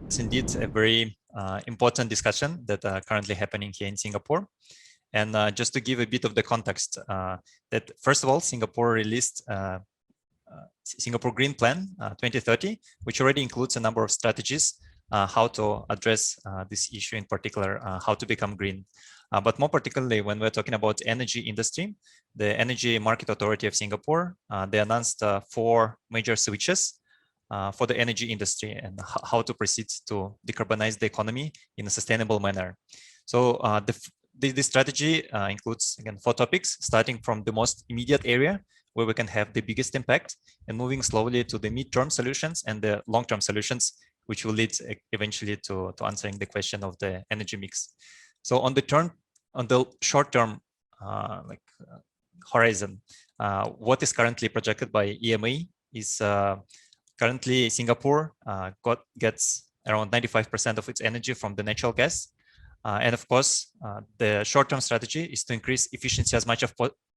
It's indeed a very important discussion that currently happening here in Singapore. And just to give a bit of the context, that first of all, Singapore released Singapore Green Plan 2030, which already includes a number of strategies how to address this issue, in particular, how to become green. But more particularly, when we're talking about energy industry, the Energy Market Authority of Singapore, they announced 4 major switches for the energy industry and how to proceed to decarbonize the economy in a sustainable manner. So this strategy includes, again, 4 topics, starting from the most immediate area where we can have the biggest impact and moving slowly to the mid-term solutions and the long-term solutions, which will lead eventually to answering the question of the energy mix. So on the short-term horizon, what is currently projected by EMA is currently Singapore gets around 95% of its energy from the natural gas. And of course, the short-term strategy is to increase efficiency as much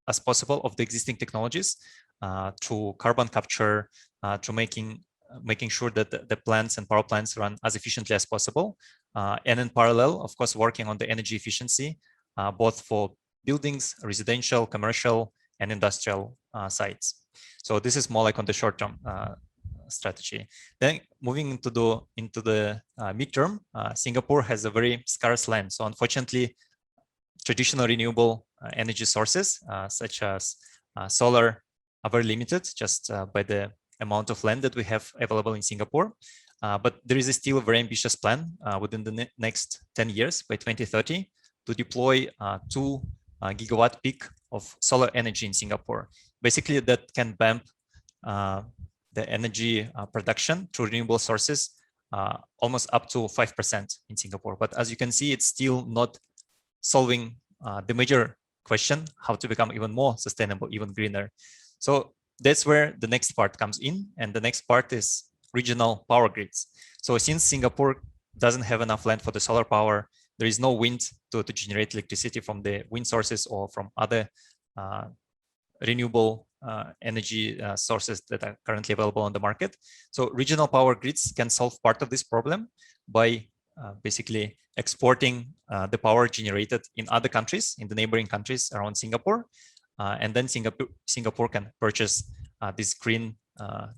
as possible of the existing technologies through carbon capture, to making sure that the plants and power plants run as efficiently as possible. And in parallel, of course, working on the energy efficiency, both for buildings, residential, commercial, and industrial sites. So this is more like on the short-term strategy. Then moving into the midterm, Singapore has a very scarce land. So unfortunately, traditional renewable energy sources such as solar are very limited just by the amount of land that we have available in Singapore. But there is still a very ambitious plan within the next 10 years by 2030 to deploy 2 gigawatt peak of solar energy in Singapore. Basically, that can bump the energy production through renewable sources almost up to 5% in Singapore. But as you can see, it's still not solving the major question, how to become even more sustainable, even greener. So that's where the next part comes in. And the next part is regional power grids. So since Singapore doesn't have enough land for the solar power, there is no wind to generate electricity from the wind sources or from other renewable energy sources that are currently available on the market. So regional power grids can solve part of this problem by basically exporting the power generated in other countries, in the neighboring countries around Singapore. And then Singapore can purchase these green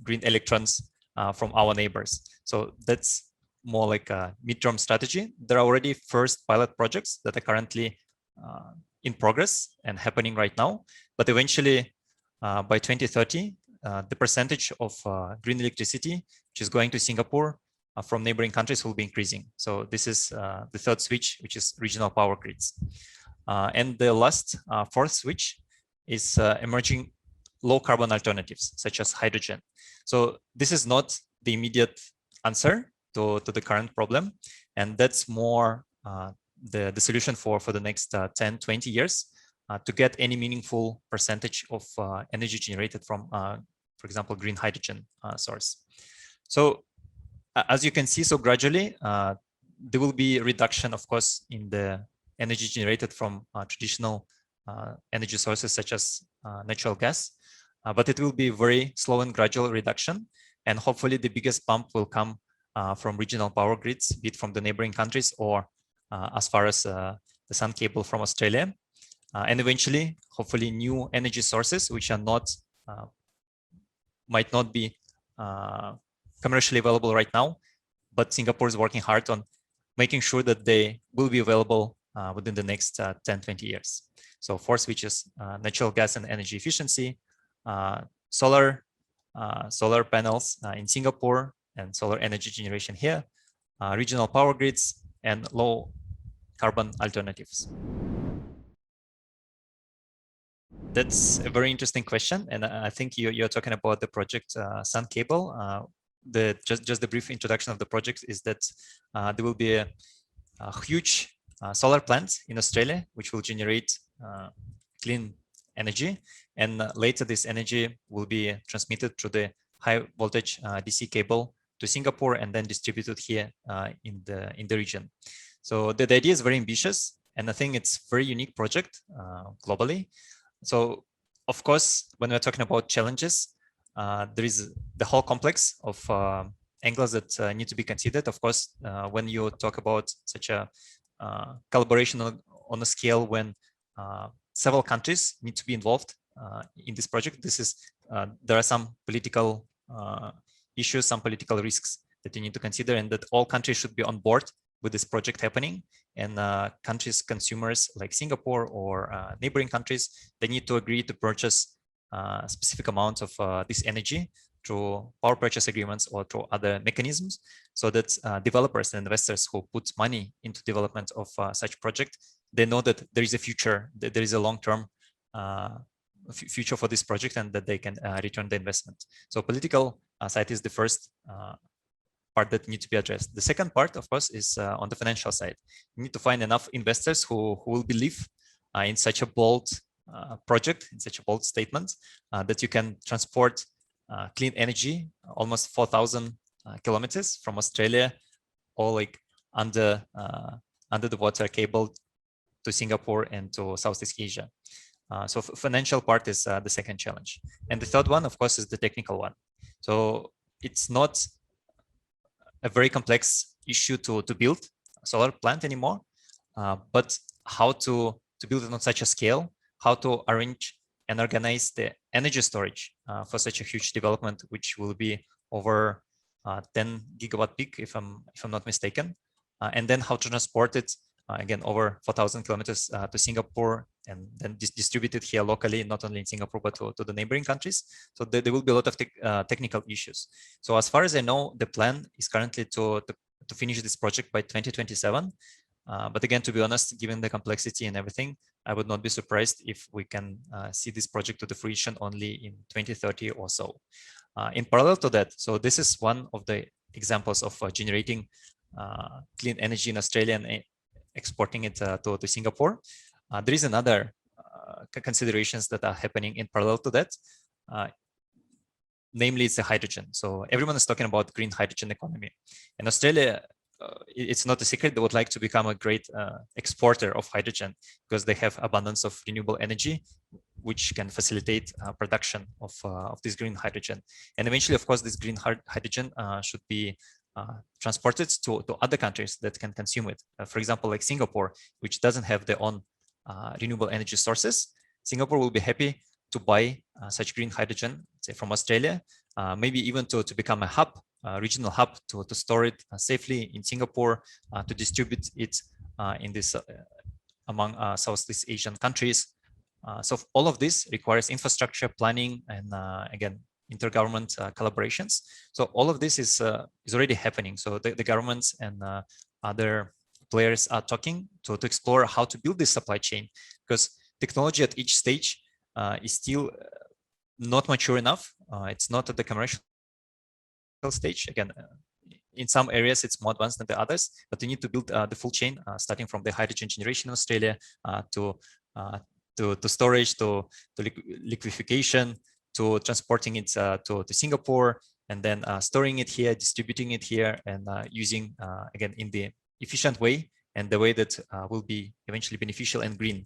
electrons from our neighbors. So that's more like a midterm strategy. There are already first pilot projects that are currently in progress and happening right now. But eventually, by 2030, the percentage of green electricity which is going to Singapore from neighboring countries will be increasing. So this is the third switch, which is regional power grids. And the last, fourth switch is emerging low carbon alternatives, such as hydrogen. So this is not the immediate answer to the current problem. And that's more the solution for the next 10, 20 years to get any meaningful percentage of energy generated from, for example, green hydrogen source. So as you can see, so gradually, there will be a reduction, of course, in the energy generated from traditional energy sources such as natural gas, but it will be very slow and gradual reduction. And hopefully the biggest bump will come from regional power grids, be it from the neighboring countries or as far as the sun cable from Australia. And eventually, hopefully new energy sources, which are not, might not be commercially available right now, but Singapore is working hard on making sure that they will be available within the next 10, 20 years. So 4 switches, natural gas and energy efficiency, solar panels in Singapore and solar energy generation here, regional power grids, and low carbon alternatives. That's a very interesting question. And I think you're talking about the project Sun Cable. Just the brief introduction of the project is that there will be a huge solar plant in Australia, which will generate clean energy. And later this energy will be transmitted through the high voltage DC cable to Singapore and then distributed here in the region. So the idea is very ambitious, and I think it's a very unique project globally. So of course, when we're talking about challenges, there is the whole complex of angles that need to be considered. Of course, when you talk about such a collaboration on a scale when several countries need to be involved in this project, there are some political issues, some political risks that you need to consider, and that all countries should be on board with this project happening. And countries, consumers like Singapore or neighboring countries, they need to agree to purchase specific amounts of this energy through power purchase agreements or through other mechanisms, so that developers and investors who put money into development of such project, they know that there is a future, that there is a long-term future for this project, and that they can return the investment. So political side is the first part that needs to be addressed. The second part, of course, is on the financial side. You need to find enough investors who will believe in such a bold project, in such a bold statement, that you can transport clean energy almost 4,000 kilometers from Australia, or like under the water cable to Singapore and to Southeast Asia. So financial part is the second challenge. And the third one, of course, is the technical one. So it's not a very complex issue to build a solar plant anymore, but how to build it on such a scale, how to arrange and organize the energy storage for such a huge development, which will be over 10 gigawatt peak, if I'm not mistaken, and then how to transport it again over 4,000 kilometers to Singapore, and then distribute it here locally, not only in Singapore but to the neighboring countries. So there will be a lot of technical issues. So as far as I know, the plan is currently to finish this project by 2027. But again, to be honest, given the complexity and everything, I would not be surprised if we can see this project to the fruition only in 2030 or so. In parallel to that, so this is one of the examples of generating clean energy in Australia and exporting it to Singapore. There is another considerations that are happening in parallel to that. Namely, it's the hydrogen. So everyone is talking about green hydrogen economy. In Australia, it's not a secret, they would like to become a great exporter of hydrogen, because they have abundance of renewable energy, which can facilitate production of this green hydrogen. And eventually, of course, this green hydrogen should be transported to other countries that can consume it. For example, like Singapore, which doesn't have their own renewable energy sources. Singapore will be happy to buy such green hydrogen, say from Australia, maybe even to become a hub, regional hub to store it safely in Singapore, to distribute it in this among Southeast Asian countries. So all of this requires infrastructure planning and again, intergovernment collaborations. So all of this is already happening. So the governments and other players are talking to explore how to build this supply chain, because technology at each stage is still not mature enough. It's not at the commercial stage. Again, in some areas it's more advanced than the others, but you need to build the full chain, starting from the hydrogen generation in Australia to storage, to liquefaction, to transporting it to Singapore, and then storing it here, distributing it here, and using again in the efficient way, and the way that will be eventually beneficial and green.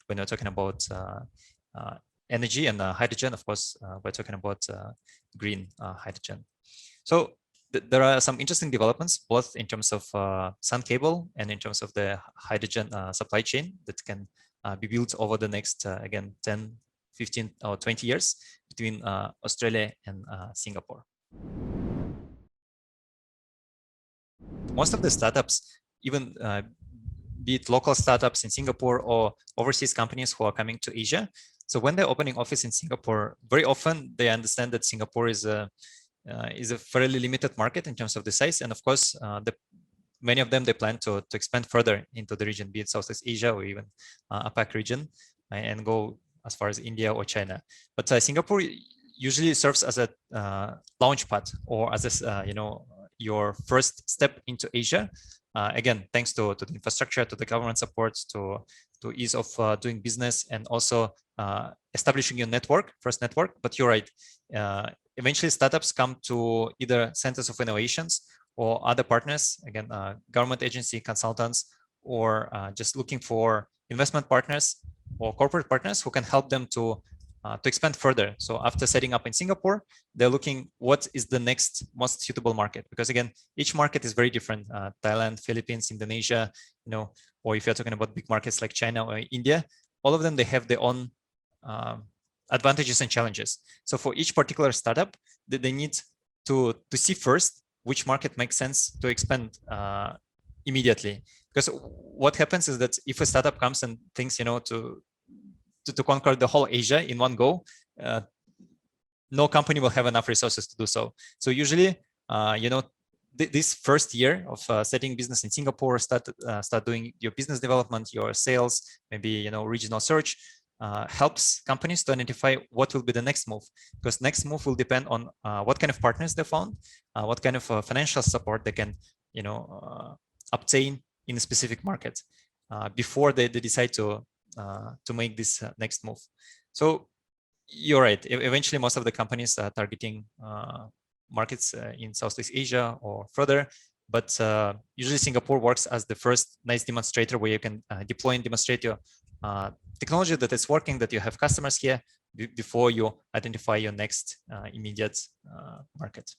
When we're talking about energy and hydrogen, of course, we're talking about green hydrogen. So there are some interesting developments, both in terms of sun cable and in terms of the hydrogen supply chain that can be built over the next, again, 10, 15 or 20 years between Australia and Singapore. Most of the startups, even be it local startups in Singapore or overseas companies who are coming to Asia, so when they're opening office in Singapore, very often they understand that Singapore is a fairly limited market in terms of the size, and of course, many of them they plan to expand further into the region, be it Southeast Asia or even APAC region, and go as far as India or China. But Singapore usually serves as a launch pad, or as a your first step into Asia. Again, thanks to the infrastructure, to the government support, to ease of doing business, and also establishing your first network. But you're right, eventually startups come to either centers of innovations or other partners, again, government agency, consultants, or just looking for investment partners or corporate partners who can help them to to expand further. So after setting up in Singapore, they're looking what is the next most suitable market, because again, each market is very different. Thailand, Philippines, Indonesia, or if you're talking about big markets like China or India, all of them, they have their own advantages and challenges. So for each particular startup, they need to see first which market makes sense to expand immediately. Because what happens is that if a startup comes and thinks, to conquer the whole Asia in one go, no company will have enough resources to do so. So usually, this first year of setting business in Singapore, start doing your business development, your sales, maybe regional search, helps companies to identify what will be the next move, because next move will depend on what kind of partners they found, what kind of financial support they can obtain in a specific market before they decide to make this next move. So you're right. Eventually, most of the companies are targeting markets in Southeast Asia or further. But usually Singapore works as the first nice demonstrator where you can deploy and demonstrate your technology that is working, that you have customers here before you identify your next immediate market.